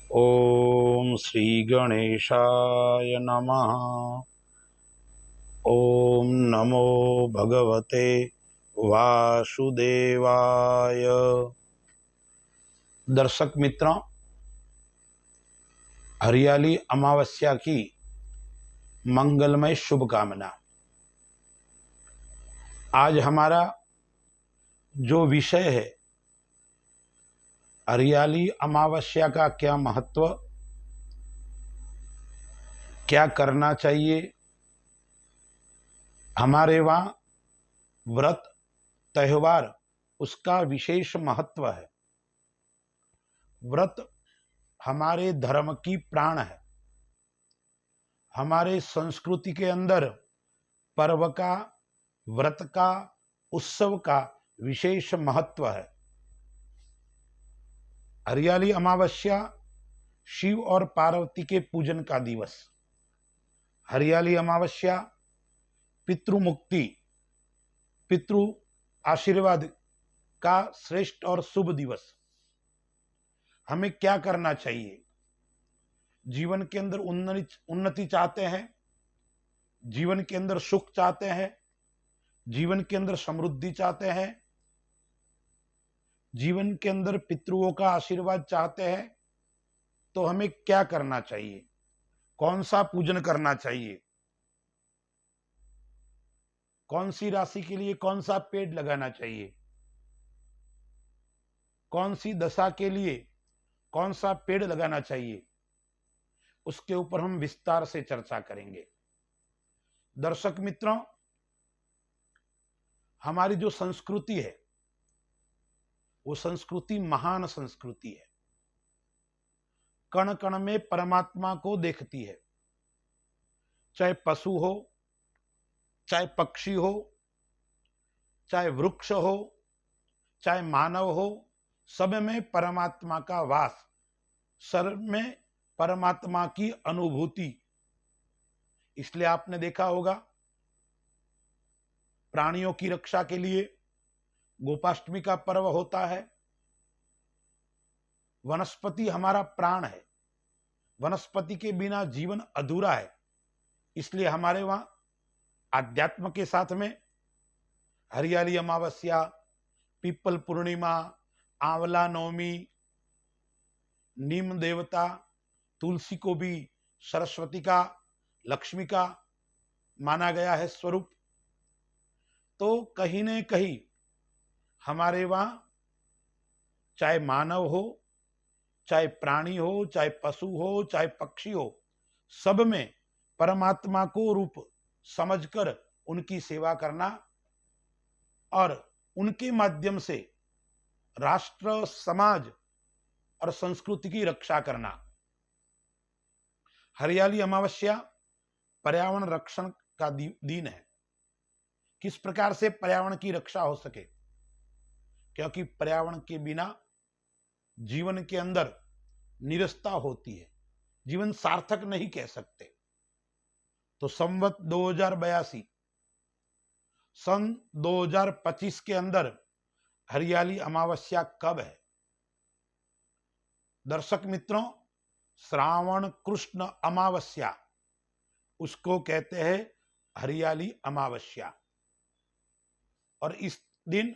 ओम श्री गणेशाय नमः। ओम नमो भगवते वासुदेवाय। दर्शक मित्रों, हरियाली अमावस्या की मंगलमय शुभकामना। आज हमारा जो विषय है, हरियाली अमावस्या का क्या महत्व, क्या करना चाहिए। हमारे वहाँ व्रत त्योहार उसका विशेष महत्व है। व्रत हमारे धर्म की प्राण है। हमारे संस्कृति के अंदर पर्व का, व्रत का, उत्सव का विशेष महत्व है। हरियाली अमावस्या शिव और पार्वती के पूजन का दिवस। हरियाली अमावस्या पितृमुक्ति, पितृ आशीर्वाद का श्रेष्ठ और शुभ दिवस। हमें क्या करना चाहिए? जीवन के अंदर उन्नति चाहते हैं, जीवन के अंदर सुख चाहते हैं, जीवन के अंदर समृद्धि चाहते हैं, जीवन के अंदर पितृओं का आशीर्वाद चाहते हैं, तो हमें क्या करना चाहिए? कौन सा पूजन करना चाहिए? कौन सी राशि के लिए कौन सा पेड़ लगाना चाहिए? कौन सी दशा के लिए कौन सा पेड़ लगाना चाहिए? उसके ऊपर हम विस्तार से चर्चा करेंगे। दर्शक मित्रों, हमारी जो संस्कृति है वो संस्कृति महान संस्कृति है। कण कण में परमात्मा को देखती है। चाहे पशु हो, चाहे पक्षी हो, चाहे वृक्ष हो, चाहे मानव हो, सब में परमात्मा का वास, सर्व में परमात्मा की अनुभूति। इसलिए आपने देखा होगा, प्राणियों की रक्षा के लिए गोपाष्टमी का पर्व होता है। वनस्पति हमारा प्राण है। वनस्पति के बिना जीवन अधूरा है। इसलिए हमारे वहां आध्यात्म के साथ में हरियाली अमावस्या, पीपल पूर्णिमा, आंवला नवमी, नीम देवता, तुलसी को भी सरस्वती का, लक्ष्मी का माना गया है स्वरूप। तो कहीं न कहीं हमारे वहां चाहे मानव हो, चाहे प्राणी हो, चाहे पशु हो, चाहे पक्षी हो, सब में परमात्मा को रूप समझकर उनकी सेवा करना और उनके माध्यम से राष्ट्र, समाज और संस्कृति की रक्षा करना। हरियाली अमावस्या पर्यावरण रक्षण का दिन है। किस प्रकार से पर्यावरण की रक्षा हो सके, क्योंकि पर्यावरण के बिना जीवन के अंदर निरस्ता होती है, जीवन सार्थक नहीं कह सकते। तो संवत 2082 सन 2025 के अंदर हरियाली अमावस्या कब है? दर्शक मित्रों, श्रावण कृष्ण अमावस्या, उसको कहते हैं हरियाली अमावस्या। और इस दिन,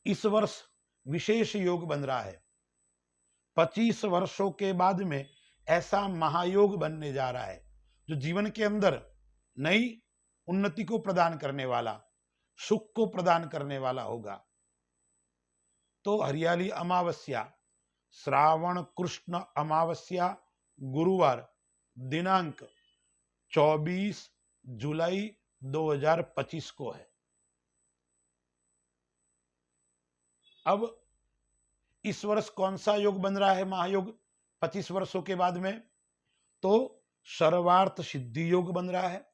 इस वर्ष विशेष योग बन रहा है। 25 वर्षों के बाद में ऐसा महायोग बनने जा रहा है जो जीवन के अंदर नई उन्नति को प्रदान करने वाला, सुख को प्रदान करने वाला होगा। तो हरियाली अमावस्या श्रावण कृष्ण अमावस्या गुरुवार दिनांक 24 जुलाई 2025 को है। अब इस वर्ष कौन सा योग बन रहा है, महायोग, 25 वर्षों के बाद में? तो सर्वार्थ सिद्धि योग बन रहा है,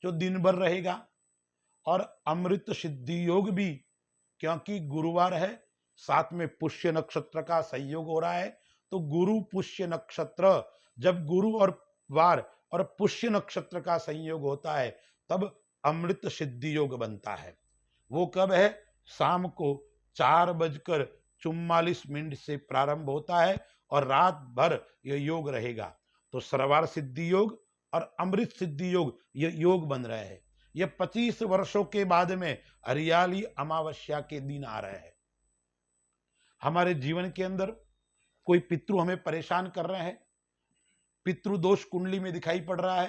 जो दिन भर रहेगा। और अमृत सिद्धि योग भी, क्योंकि गुरुवार है, साथ में पुष्य नक्षत्र का संयोग हो रहा है। तो गुरु पुष्य नक्षत्र, जब गुरु और वार और पुष्य नक्षत्र का संयोग होता है, तब अमृत सिद्धि योग बनता है। वो कब है? शाम को 4:44 से प्रारंभ होता है और रात भर यह योग रहेगा तो सर्वार सिद्धि योग और अमृत सिद्धि योग ये योग बन रहे हैं। ये 25 वर्षों के बाद में हरियाली अमावस्या के दिन आ रहे हैं। हमारे जीवन के अंदर कोई पितृ हमें परेशान कर रहे हैं, पितृदोष कुंडली में दिखाई पड़ रहा है,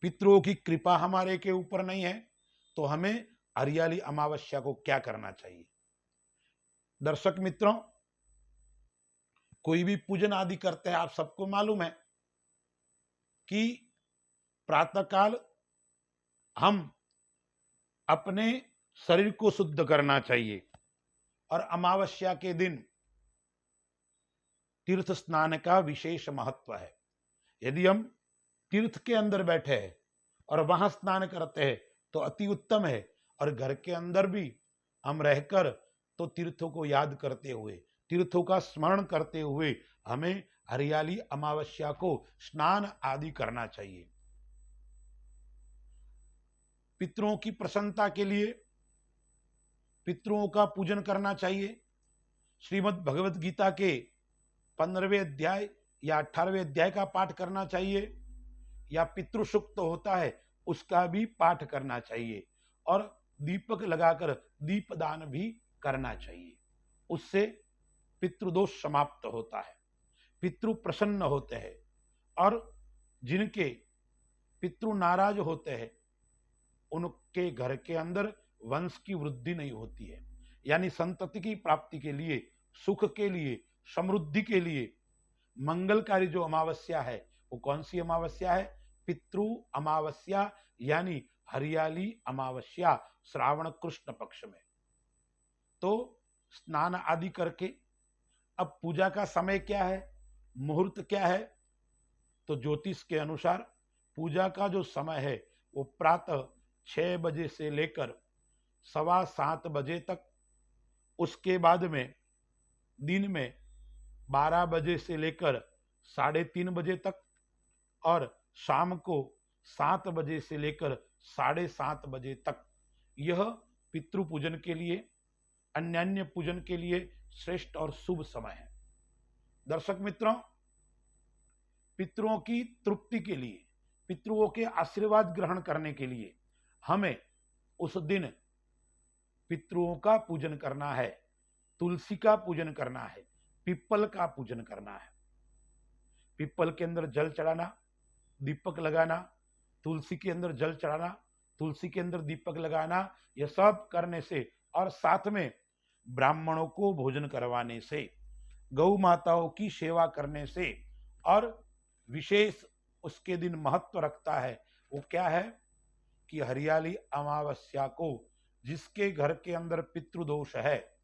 पितरों की कृपा हमारे के ऊपर नहीं है, तो हमें हरियाली अमावस्या को क्या करना चाहिए? दर्शक मित्रों, कोई भी पूजन आदि करते हैं, आप सबको मालूम है कि प्रातःकाल हम अपने शरीर को शुद्ध करना चाहिए और अमावस्या के दिन तीर्थ स्नान का विशेष महत्व है। यदि हम तीर्थ के अंदर बैठे हैं और वहां स्नान करते हैं तो अति उत्तम है, और घर के अंदर भी हम रहकर तो तीर्थों को याद करते हुए, तीर्थों का स्मरण करते हुए हमें हरियाली अमावस्या को स्नान आदि करना चाहिए। पितरों की प्रसन्नता के लिए पितरों का पूजन करना चाहिए। श्रीमद् भगवत गीता के 15वें अध्याय या 18वें अध्याय का पाठ करना चाहिए, या पितृसूक्त होता है उसका भी पाठ करना चाहिए, और दीपक लगाकर दीपदान भी करना चाहिए। उससे पितृदोष समाप्त होता है, पितृ प्रसन्न होते हैं, और जिनके पितृ नाराज होते हैं उनके घर के अंदर वंश की वृद्धि नहीं होती है। यानी संतति की प्राप्ति के लिए, सुख के लिए, समृद्धि के लिए मंगलकारी जो अमावस्या है वो कौन सी अमावस्या है? पितृ अमावस्या, यानी हरियाली अमावस्या श्रावण कृष्ण पक्ष में। तो स्नान आदि करके अब पूजा का समय क्या है, मुहूर्त क्या है? तो ज्योतिष के अनुसार पूजा का जो समय है वो प्रातः 6 बजे से लेकर 7:15 बजे तक, उसके बाद में दिन में 12 बजे से लेकर 3:30 बजे तक, और शाम को 7 बजे से लेकर 7:30 बजे तक। यह पितृ पूजन के लिए, अन्यान्य पूजन के लिए श्रेष्ठ और शुभ समय है। दर्शक मित्रों, पितरों की तृप्ति के लिए, पितरों के आशीर्वाद ग्रहण करने के लिए हमें उस दिन पितरों का पूजन करना है, तुलसी का पूजन करना है, पीपल का पूजन करना है। पीपल के अंदर जल चढ़ाना, दीपक लगाना, तुलसी के अंदर जल चढ़ाना, तुलसी के अंदर दीपक लगाना, यह सब करने से, और साथ में ब्राह्मणों को भोजन करवाने से, गौ माताओं की सेवा करने से, और विशेष उसके दिन महत्व रखता है। वो क्या है कि हरियाली अमावस्या को जिसके घर के अंदर पितृदोष है,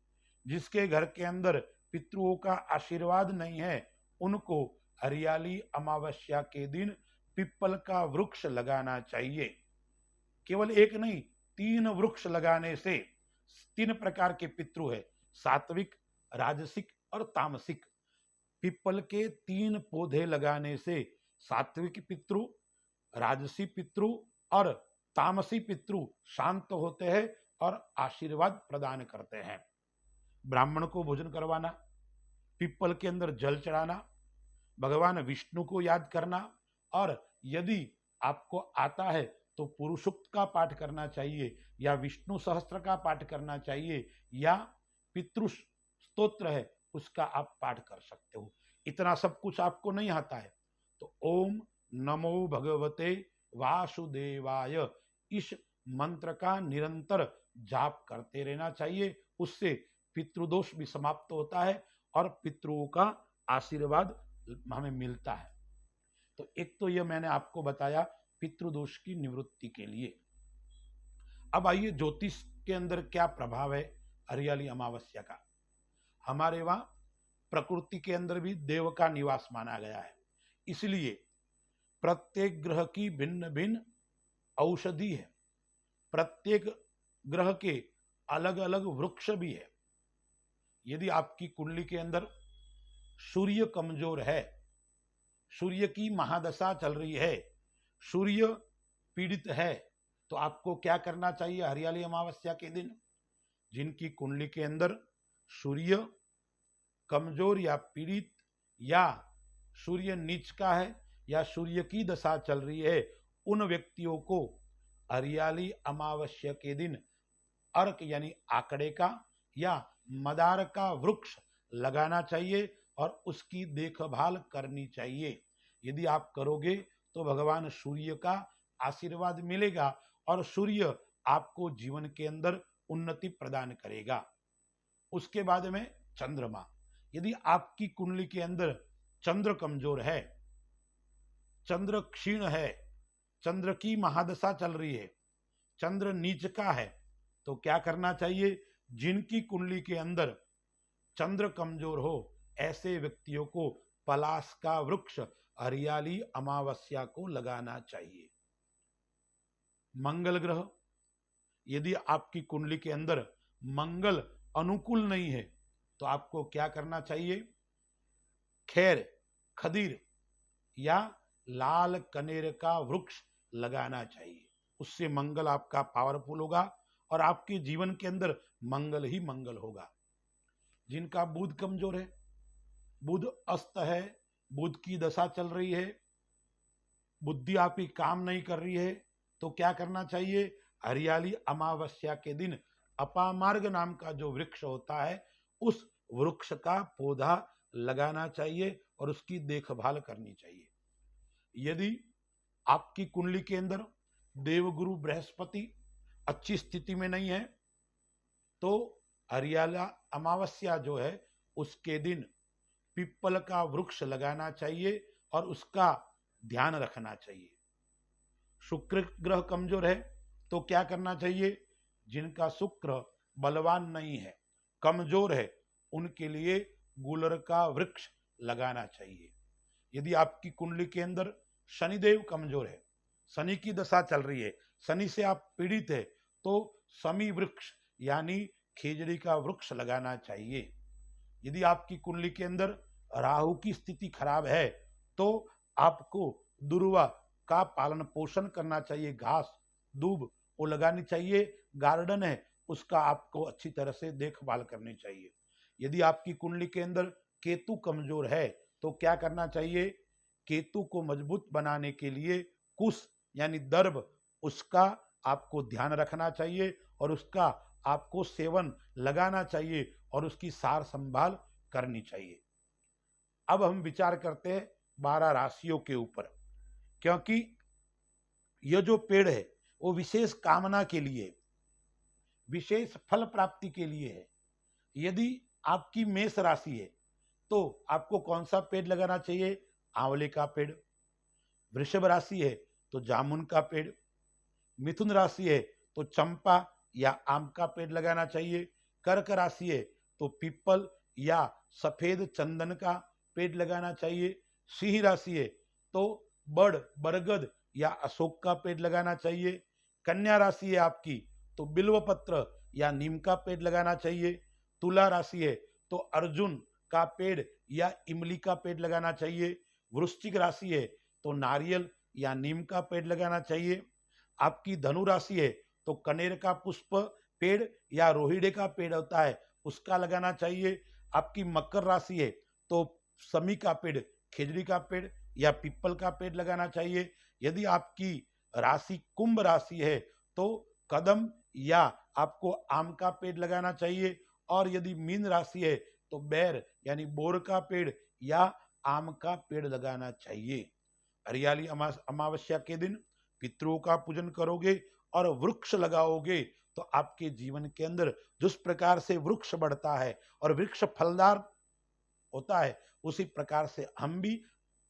जिसके घर के अंदर पितरों का आशीर्वाद नहीं है, उनको हरियाली अमावस्या के दिन पीपल का वृक्ष लगाना चाहिए। केवल एक नहीं, 3 वृक्ष लगाने से 3 प्रकार के पितृ है, सात्विक, राजसिक और तामसिक। पीपल के 3 पौधे लगाने से सात्विक पितृ, राजसी पितृ और तामसी पितृ शांत होते हैं और आशीर्वाद प्रदान करते हैं। ब्राह्मण को भोजन करवाना, पीपल के अंदर जल चढ़ाना, भगवान विष्णु को याद करना, और यदि आपको आता है तो पुरुषोक्त का पाठ करना चाहिए, या विष्णु सहस्त्र का पाठ करना चाहिए, या पितृ स्तोत्र है उसका आप पाठ कर सकते हो। इतना सब कुछ आपको नहीं आता है तो ओम नमो भगवते वासुदेवाय इस मंत्र का निरंतर जाप करते रहना चाहिए। उससे पितृदोष भी समाप्त होता है और पितरों का आशीर्वाद हमें मिलता है। तो एक तो यह मैंने आपको बताया पितृदोष की निवृत्ति के लिए। अब आइए ज्योतिष के अंदर क्या प्रभाव है हरियाली अमावस्या का। हमारे वहां प्रकृति के अंदर भी देव का निवास माना गया है, इसलिए प्रत्येक ग्रह की भिन्न भिन्न औषधि है, प्रत्येक ग्रह के अलग अलग वृक्ष भी है। यदि आपकी कुंडली के अंदर सूर्य कमजोर है, सूर्य की महादशा चल रही है, सूर्य पीड़ित है, तो आपको क्या करना चाहिए हरियाली अमावस्या के दिन? जिनकी कुंडली के अंदर सूर्य कमजोर या पीड़ित या सूर्य नीच का है या सूर्य की दशा चल रही है, उन व्यक्तियों को हरियाली अमावस्या के दिन अर्क यानी आकड़े का या मदार का वृक्ष लगाना चाहिए और उसकी देखभाल करनी चाहिए। यदि आप करोगे तो भगवान सूर्य का आशीर्वाद मिलेगा और सूर्य आपको जीवन के अंदर उन्नति प्रदान करेगा। उसके बाद में चंद्रमा, यदि आपकी कुंडली के अंदर चंद्र कमजोर है, चंद्र क्षीण है, चंद्र की महादशा चल रही है, चंद्र नीच का है, तो क्या करना चाहिए? जिनकी कुंडली के अंदर चंद्र कमजोर हो ऐसे व्यक्तियों को पलाश का वृक्ष हरियाली अमावस्या को लगाना चाहिए। मंगल ग्रह, यदि आपकी कुंडली के अंदर मंगल अनुकूल नहीं है तो आपको क्या करना चाहिए? खैर, खदीर या लाल कनेर का वृक्ष लगाना चाहिए। उससे मंगल आपका पावरफुल होगा और आपके जीवन के अंदर मंगल ही मंगल होगा। जिनका बुध कमजोर है, बुध अस्त है, बुध की दशा चल रही है, बुद्धि आपकी काम नहीं कर रही है, तो क्या करना चाहिए? हरियाली अमावस्या के दिन अपामार्ग नाम का जो वृक्ष होता है उस वृक्ष का पौधा लगाना चाहिए और उसकी देखभाल करनी चाहिए। यदि आपकी कुंडली के अंदर देवगुरु बृहस्पति अच्छी स्थिति में नहीं है तो हरियाला अमावस्या जो है उसके दिन पीपल का वृक्ष लगाना चाहिए और उसका ध्यान रखना चाहिए। शुक्र ग्रह कमजोर है तो क्या करना चाहिए? जिनका शुक्र बलवान नहीं है, कमजोर है, उनके लिए गुलर का वृक्ष लगाना चाहिए। यदि आपकी कुंडली के अंदर शनिदेव कमजोर है, शनि की दशा चल रही है, शनि से आप पीड़ित है, तो शमी वृक्ष यानी खेजड़ी का वृक्ष लगाना चाहिए। यदि आपकी कुंडली के अंदर राहु की स्थिति खराब है तो आपको दुर्वा का पालन पोषण करना चाहिए, घास दूब वो लगानी चाहिए, गार्डन है उसका आपको अच्छी तरह से देखभाल करनी चाहिए। यदि आपकी कुंडली के अंदर केतु कमजोर है तो क्या करना चाहिए? केतु को मजबूत बनाने के लिए कुश यानी दर्भ उसका आपको ध्यान रखना चाहिए और उसका आपको सेवन लगाना चाहिए और उसकी सार संभाल करनी चाहिए। अब हम विचार करते हैं 12 राशियों के ऊपर, क्योंकि यह जो पेड़ है वो विशेष कामना के लिए, विशेष फल प्राप्ति के लिए है। यदि आपकी मेष राशि है तो आपको कौन सा पेड़ लगाना चाहिए? आंवले का पेड़। वृषभ राशि है तो जामुन का पेड़। मिथुन राशि है तो चंपा या आम का पेड़ लगाना चाहिए। कर्क राशि है तो पीपल या सफेद चंदन का पेड़ लगाना चाहिए। सिंह राशि है तो बड़, बरगद या अशोक का पेड़ लगाना चाहिए। कन्या राशि है आपकी तो बिल्व पत्र या नीम का पेड़ लगाना चाहिए। तुला राशि है तो अर्जुन का पेड़ या इमली का पेड़ लगाना चाहिए। वृश्चिक राशि है तो नारियल या नीम का पेड़ लगाना चाहिए। आपकी धनु राशि है तो कनेर का पुष्प पेड़ या रोहिड़े का पेड़ होता है उसका लगाना चाहिए। आपकी मकर राशि है तो समी का पेड़, खेजड़ी का पेड़ या पीपल का पेड़ लगाना चाहिए। यदि आपकी राशि कुंभ राशि है तो कदम या आपको आम का पेड़ लगाना चाहिए। और यदि मीन राशि है तो बैर यानी बोर का पेड़ या आम का पेड़ लगाना चाहिए। हरियाली अमावस्या के दिन पितरों का पूजन करोगे और वृक्ष लगाओगे तो आपके जीवन के अंदर जिस प्रकार से वृक्ष बढ़ता है और वृक्ष फलदार होता है उसी प्रकार से हम भी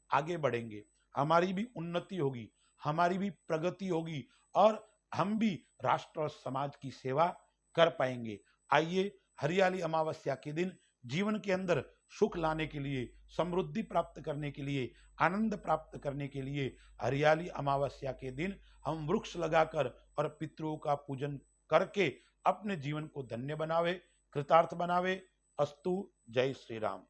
आगे बढ़ेंगे, हमारी भी उन्नति होगी, हमारी भी प्रगति होगी और हम भी राष्ट्र और समाज की सेवा कर पाएंगे। आइए हरियाली अमावस्या के दिन जीवन के अंदर सुख लाने के लिए, समृद्धि प्राप्त करने के लिए, आनंद प्राप्त करने के लिए हरियाली अमावस्या के दिन हम वृक्ष लगाकर और पितरों का पूजन करके अपने जीवन को धन्य बनावे, कृतार्थ बनावे। अस्तु। जय श्री राम।